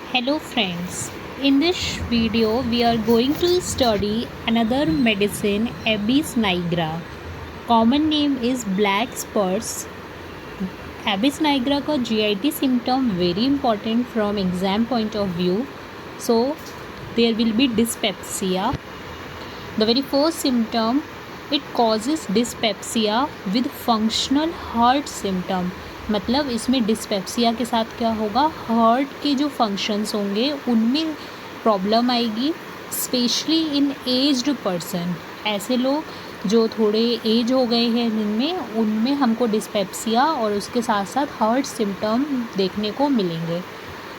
Hello friends, in this video we are going to study another medicine Abies nigra. Common name is black spurs. Abies nigra का GIT symptom very important from exam point of view. So there will be dyspepsia. The very first symptom, it causes dyspepsia with functional heart symptom. मतलब इसमें dyspepsia के साथ क्या होगा, heart के जो functions होंगे उनमें प्रॉब्लम आएगी, स्पेशली इन एज्ड पर्सन. ऐसे लोग जो थोड़े एज हो गए हैं जिनमें, उनमें हमको डिस्पेप्सिया और उसके साथ साथ हार्ट सिम्टम देखने को मिलेंगे.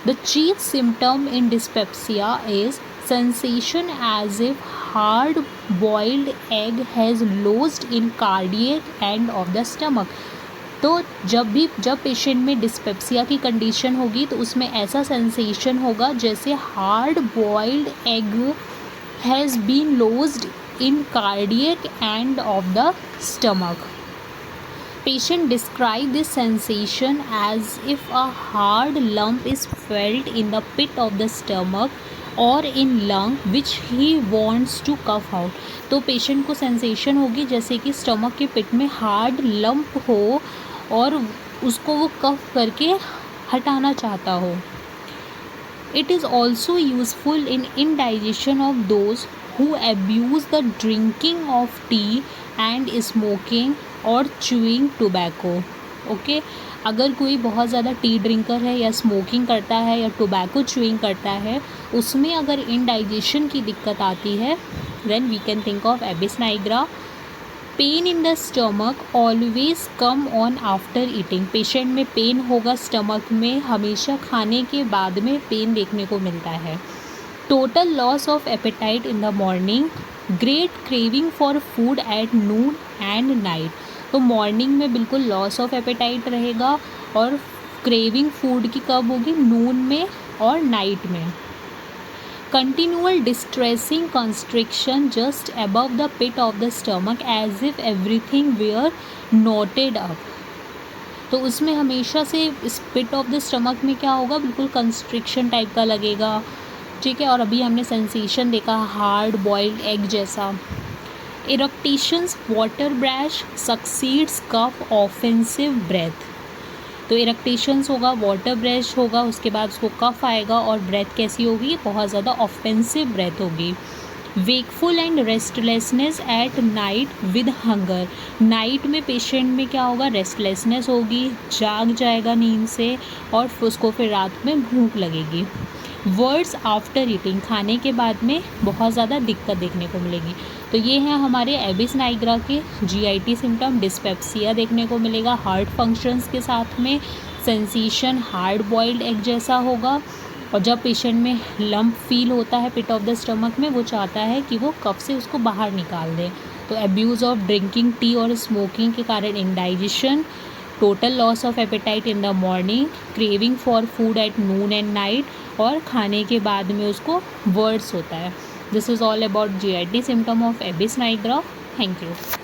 The chief symptom in dyspepsia is sensation as if hard boiled egg has lodged in cardiac end of the stomach. तो जब पेशेंट में डिस्पेप्सिया की कंडीशन होगी तो उसमें ऐसा सेंसेशन होगा जैसे hard boiled egg has been lodged in cardiac end of the stomach. Patient describe this sensation as if a hard lump is felt in the pit of the stomach और in lung which he wants to cough out. तो patient को sensation होगी जैसे कि stomach के पिट में hard lump हो और उसको वो कफ करके हटाना चाहता हो. It is also useful in indigestion of those who abuse the drinking of T and smoking और च्यूइंग टोबैको. ओके, अगर कोई बहुत ज़्यादा टी ड्रिंकर है या स्मोकिंग करता है या टोबैको च्यूइंग करता है, उसमें अगर इनडाइजेशन की दिक्कत आती है, then we can think of abies nigra. Pain in the stomach always come on after eating. Patient में पेन होगा स्टमक में, हमेशा खाने के बाद में पेन देखने को मिलता है. Total loss of appetite in the morning. Great craving for food at noon and night. तो मॉर्निंग में बिल्कुल लॉस ऑफ एपेटाइट रहेगा और क्रेविंग फूड की कब होगी, नून में और नाइट में. Continual distressing constriction just above the pit of the stomach as if everything were knotted up. तो उसमें हमेशा से इस पिट ऑफ द स्टमक में क्या होगा, बिल्कुल कंस्ट्रिक्शन टाइप का लगेगा. ठीक है, और अभी हमने सेंसेशन देखा हार्ड बॉइल्ड एग जैसा. इरेक्टेशंस, वाटर ब्रैश सक्सीड्स कफ ऑफेंसिव ब्रेथ. तो इरेक्टेशंस होगा, वाटर ब्रैश होगा, उसके बाद उसको कफ आएगा और ब्रेथ कैसी होगी, बहुत ज़्यादा ऑफेंसिव ब्रेथ होगी. Wakeful and restlessness at night with hunger. Night में पेशेंट में क्या होगा, रेस्टलेसनेस होगी, जाग जाएगा नींद से और उसको फिर रात में भूख लगेगी. वर्ड्स आफ्टर ईटिंग, खाने के बाद में बहुत ज़्यादा दिक्कत देखने को मिलेगी. तो ये हैं हमारे एबिस नाइग्रा के GIT सिम्टम. डिस्पेप्सिया देखने को मिलेगा हार्ट फंक्शंस के साथ में. सेंसेशन हार्ड बॉइल्ड एग जैसा होगा और जब पेशेंट में लंप फील होता है पिट ऑफ द स्टमक में, वो चाहता है कि वो कफ से उसको बाहर निकाल दे. तो एब्यूज़ ऑफ ड्रिंकिंग टी और स्मोकिंग के कारण indigestion. Total loss of appetite in the morning. Craving for food at noon and night और खाने के बाद में उसको वर्ड्स होता है. This is all about GIT symptom of abies nigra. Thank you.